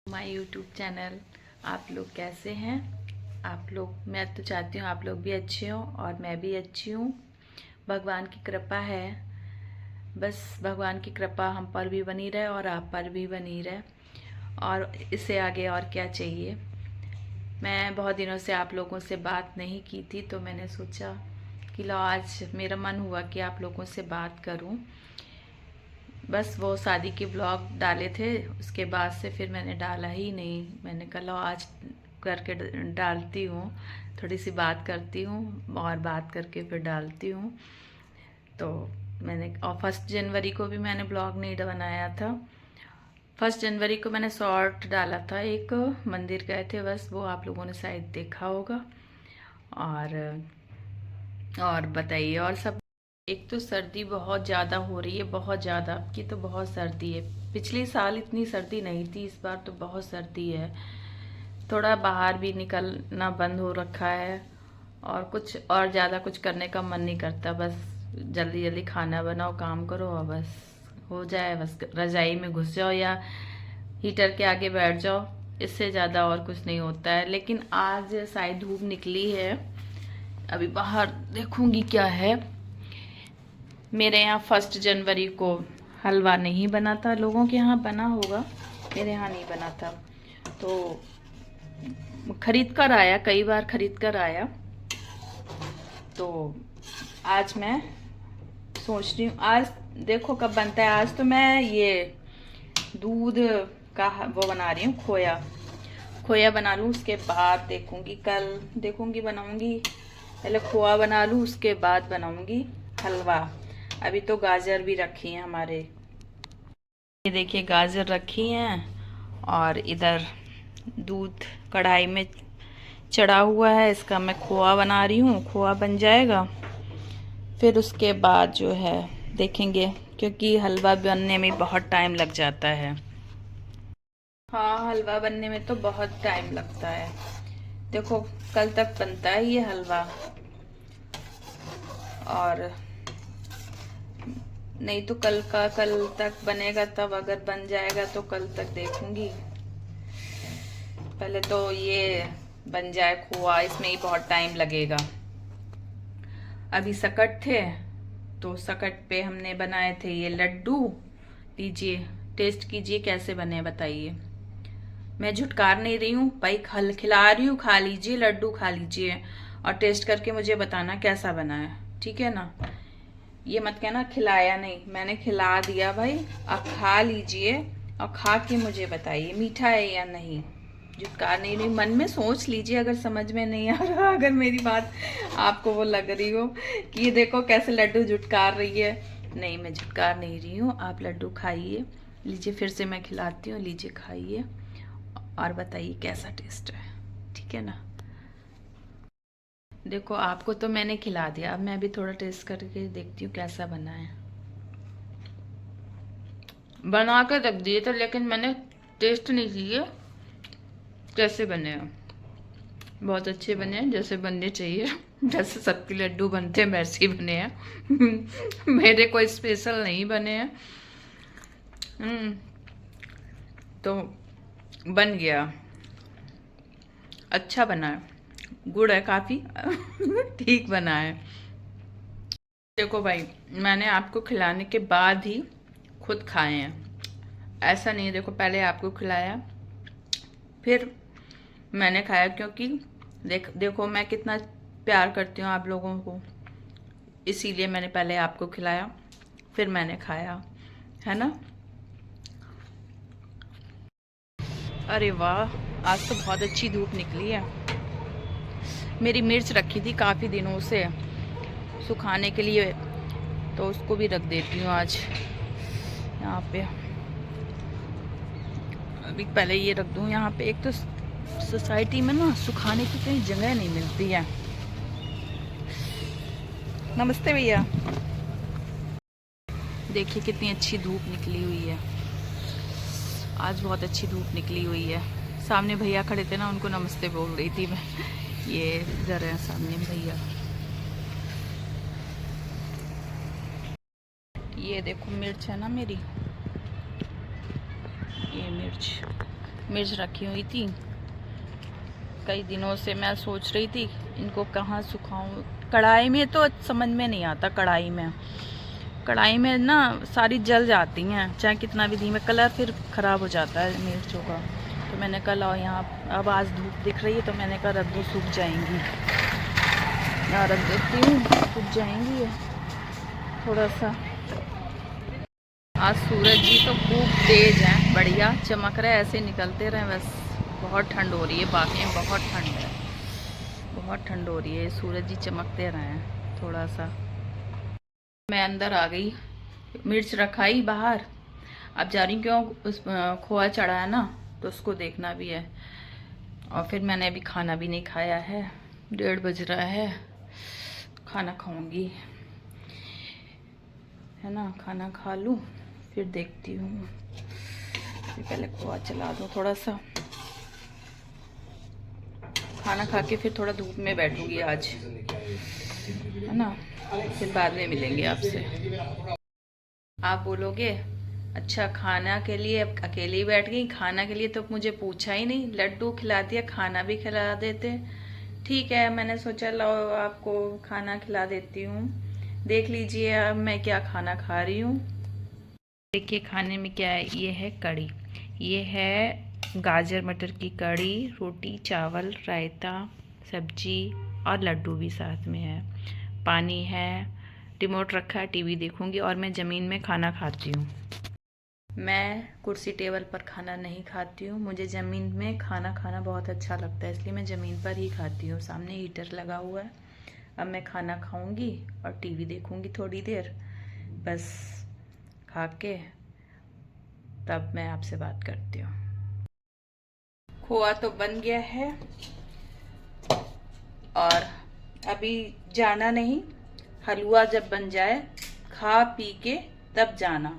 My YouTube channel. आप लोग कैसे हैं? आप लोग, मैं तो चाहती हूँ आप लोग भी अच्छे हों और मैं भी अच्छी हूँ। भगवान की कृपा है, बस भगवान की कृपा हम पर भी बनी रहे और आप पर भी बनी रहे, और इससे आगे और क्या चाहिए। मैं बहुत दिनों से आप लोगों से बात नहीं की थी, तो मैंने सोचा कि लो आज मेरा मन हुआ कि आप लोगों से बात करूं। बस वो शादी के ब्लॉग डाले थे, उसके बाद से फिर मैंने डाला ही नहीं। मैंने कहा लो आज करके डालती हूँ, थोड़ी सी बात करती हूँ और बात करके फिर डालती हूँ। तो मैंने, और 1 जनवरी को भी मैंने ब्लॉग नहीं बनाया था। 1 जनवरी को मैंने शॉर्ट डाला था, एक मंदिर गए थे, बस वो आप लोगों ने शायद देखा होगा। और बताइए और सब। एक तो सर्दी बहुत ज़्यादा हो रही है, बहुत ज़्यादा, अब की तो बहुत सर्दी है। पिछले साल इतनी सर्दी नहीं थी, इस बार तो बहुत सर्दी है। थोड़ा बाहर भी निकलना बंद हो रखा है, और कुछ और ज़्यादा कुछ करने का मन नहीं करता। बस जल्दी जल्दी खाना बनाओ, काम करो और बस हो जाए, बस रजाई में घुस जाओ या हीटर के आगे बैठ जाओ। इससे ज़्यादा और कुछ नहीं होता है। लेकिन आज शायद धूप निकली है, अभी बाहर देखूंगी क्या है। मेरे यहाँ 1 जनवरी को हलवा नहीं बना था, लोगों के यहाँ बना होगा, मेरे यहाँ नहीं बना था। तो खरीद कर आया, कई बार खरीद कर आया। तो आज मैं सोच रही हूँ, आज देखो कब बनता है। आज तो मैं ये दूध का वो बना रही हूँ, खोया। खोया बना लूँ, उसके बाद देखूंगी, कल देखूंगी बनाऊंगी। पहले खोआ बना लूँ, उसके बाद बनाऊंगी हलवा। अभी तो गाजर भी रखी हैं हमारे, ये देखिए गाजर रखी हैं, और इधर दूध कढ़ाई में चढ़ा हुआ है। इसका मैं खोआ बना रही हूँ, खोआ बन जाएगा फिर उसके बाद जो है देखेंगे, क्योंकि हलवा बनने में बहुत टाइम लग जाता है। हाँ, हलवा बनने में तो बहुत टाइम लगता है। देखो कल तक बनता है ये हलवा, और नहीं तो कल तक बनेगा, तब अगर बन जाएगा तो कल तक देखूंगी। पहले तो ये बन जाए खोआ, इसमें ही बहुत टाइम लगेगा। अभी सकट थे, तो सकट पे हमने बनाए थे ये लड्डू। लीजिए टेस्ट कीजिए कैसे बने, बताइए। मैं झुटकार नहीं रही हूँ भाई, खिला रही हूँ, खा लीजिए लड्डू, खा लीजिए और टेस्ट करके मुझे बताना कैसा बना है, ठीक है ना। ये मत कहना खिलाया नहीं, मैंने खिला दिया भाई। आप खा लीजिए और खा के मुझे बताइए मीठा है या नहीं। झुटकार नहीं रही, मन में सोच लीजिए, अगर समझ में नहीं आ रहा, अगर मेरी बात आपको वो लग रही हो कि ये देखो कैसे लड्डू झुटकार रही है, नहीं मैं झुटकार नहीं रही हूँ। आप लड्डू खाइए, लीजिए फिर से मैं खिलाती हूँ, लीजिए खाइए और बताइए कैसा टेस्ट है, ठीक है ना। देखो आपको तो मैंने खिला दिया, अब मैं भी थोड़ा टेस्ट करके देखती हूँ कैसा बना है। बना के रख दिए थे, लेकिन मैंने टेस्ट नहीं किए कैसे बने हैं। बहुत अच्छे बने हैं, जैसे बनने चाहिए। जैसे सबके लड्डू बनते हैं वैसे ही बने हैं। मेरे कोई स्पेशल नहीं बने हैं। तो बन गया, अच्छा बना है, गुड़ है काफ़ी। ठीक बना है। देखो भाई, मैंने आपको खिलाने के बाद ही खुद खाए हैं, ऐसा नहीं। देखो पहले आपको खिलाया फिर मैंने खाया, क्योंकि देखो मैं कितना प्यार करती हूँ आप लोगों को, इसीलिए मैंने पहले आपको खिलाया फिर मैंने खाया, है ना। अरे वाह, आज तो बहुत अच्छी धूप निकली है। मेरी मिर्च रखी थी काफ़ी दिनों से सुखाने के लिए, तो उसको भी रख देती हूँ आज यहाँ पे। अभी पहले ये रख दूँ यहाँ पे। एक तो सोसाइटी में ना सुखाने की कहीं जगह नहीं मिलती है। नमस्ते भैया, देखिए कितनी अच्छी धूप निकली हुई है, आज बहुत अच्छी धूप निकली हुई है। सामने भैया खड़े थे ना, उनको नमस्ते बोल रही थी मैं। ये इधर है सामने भैया। ये देखो मिर्च है ना मेरी, ये मिर्च मिर्च रखी हुई थी कई दिनों से। मैं सोच रही थी इनको कहाँ सुखाऊं। कढ़ाई में तो समझ में नहीं आता। कढ़ाई में ना सारी जल जाती हैं, चाहे कितना भी धीमे, कलर फिर ख़राब हो जाता है मिर्चों का। तो मैंने कहा लाओ यहाँ, अब आज धूप दिख रही है तो मैंने कहा रख दो, सूख जाएंगी। यहाँ रख देती हूँ, सूख जाएंगी ये थोड़ा सा। आज सूरज जी तो खूब तेज़ हैं, बढ़िया चमक रहा है, ऐसे निकलते रहे बस। बहुत ठंड हो रही है, बाकी में बहुत ठंड है, बहुत ठंड हो रही है। सूरज जी चमकते रहे हैं थोड़ा सा। मैं अंदर आ गई, मिर्च रखाई बाहर। अब जा रही हूँ, क्यों उस खोआ चढ़ा है ना, तो उसको देखना भी है। और फिर मैंने अभी खाना भी नहीं खाया है, 1:30 बज रहा है। खाना खाऊंगी, है ना, खाना खा लूँ फिर देखती हूँ। पहले खोआ चला दूँ थोड़ा सा, खाना खा के फिर थोड़ा धूप में बैठूंगी आज, है ना। फिर बाद में मिलेंगे आपसे। आप बोलोगे अच्छा खाना के लिए अब अकेले ही बैठ गई, खाना के लिए तो मुझे पूछा ही नहीं, लड्डू खिला दिया, खाना भी खिला देते। ठीक है, मैंने सोचा लो आपको खाना खिला देती हूँ। देख लीजिए अब मैं क्या खाना खा रही हूँ। देखिए खाने में क्या है, ये है कढ़ी, ये है गाजर मटर की कढ़ी, रोटी चावल रायता सब्जी और लड्डू भी साथ में है, पानी है, रिमोट रखा है, टीवी देखूंगी। और मैं ज़मीन में खाना खाती हूँ। मैं कुर्सी टेबल पर खाना नहीं खाती हूँ, मुझे ज़मीन में खाना खाना बहुत अच्छा लगता है, इसलिए मैं ज़मीन पर ही खाती हूँ। सामने हीटर लगा हुआ है। अब मैं खाना खाऊंगी और टीवी देखूंगी थोड़ी देर, बस खा के तब मैं आपसे बात करती हूँ। खोआ तो बन गया है और अभी जाना नहीं, हलवा जब बन जाए खा पी के तब जाना,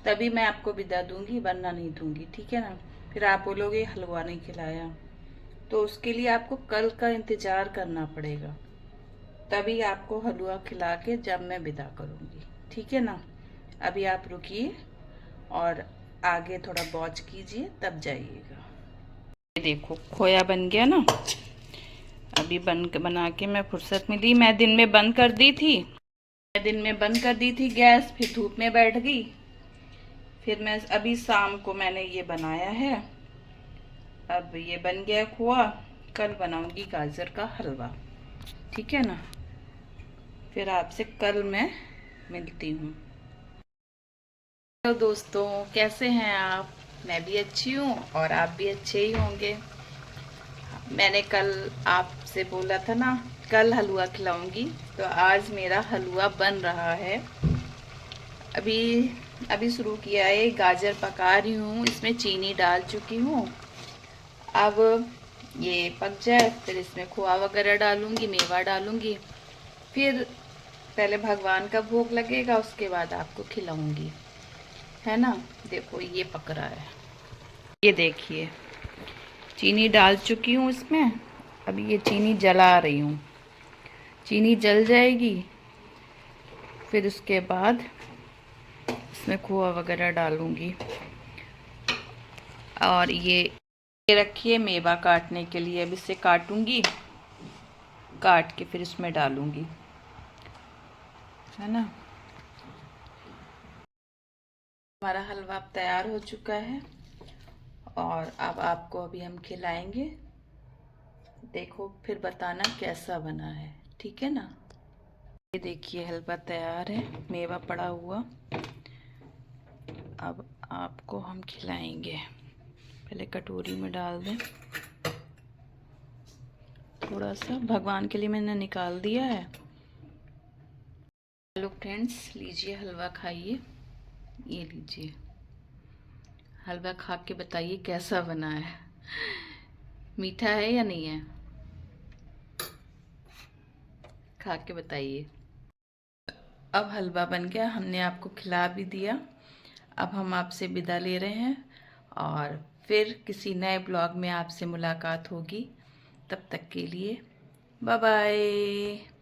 तभी मैं आपको विदा दूंगी, वरना नहीं दूंगी, ठीक है ना। फिर आप बोलोगे हलवा नहीं खिलाया, तो उसके लिए आपको कल का इंतज़ार करना पड़ेगा, तभी आपको हलवा खिला के जब मैं विदा करूंगी, ठीक है ना। अभी आप रुकिए और आगे थोड़ा वॉच कीजिए तब जाइएगा। ये देखो खोया बन गया ना, अभी बना के मैं फुर्सत में दी। मैं दिन में बंद कर दी थी, गैस, फिर धूप में बैठ गई। फिर मैं अभी शाम को मैंने ये बनाया है। अब ये बन गया खोआ, कल बनाऊंगी गाजर का हलवा, ठीक है ना। फिर आपसे कल मैं मिलती हूँ। तो दोस्तों कैसे हैं आप? मैं भी अच्छी हूँ और आप भी अच्छे ही होंगे। मैंने कल आपसे बोला था ना कल हलवा खिलाऊंगी, तो आज मेरा हलवा बन रहा है। अभी अभी शुरू किया है, गाजर पका रही हूँ, इसमें चीनी डाल चुकी हूँ। अब ये पक जाए फिर इसमें खोआ वगैरह डालूंगी, मेवा डालूंगी, फिर पहले भगवान का भोग लगेगा, उसके बाद आपको खिलाऊंगी, है ना। देखो ये पक रहा है, ये देखिए चीनी डाल चुकी हूँ इसमें। अभी ये चीनी जला रही हूँ, चीनी जल जाएगी, फिर उसके बाद इसमें खोआ वगैरह डालूंगी। और ये रखिए मेवा काटने के लिए, अब इसे काटूंगी, काट के फिर इसमें डालूंगी, है ना। हमारा हलवा तैयार हो चुका है और अब आपको अभी हम खिलाएंगे। देखो फिर बताना कैसा बना है, ठीक है ना। ये देखिए हलवा तैयार है, मेवा पड़ा हुआ। अब आपको हम खिलाएंगे, पहले कटोरी में डाल दें, थोड़ा सा भगवान के लिए मैंने निकाल दिया है। हेलो फ्रेंड्स, लीजिए हलवा खाइए, ये लीजिए हलवा, खा के बताइए कैसा बना है, मीठा है या नहीं है, खा के बताइए। अब हलवा बन गया, हमने आपको खिला भी दिया। अब हम आपसे विदा ले रहे हैं और फिर किसी नए ब्लॉग में आपसे मुलाकात होगी। तब तक के लिए बाय बाय।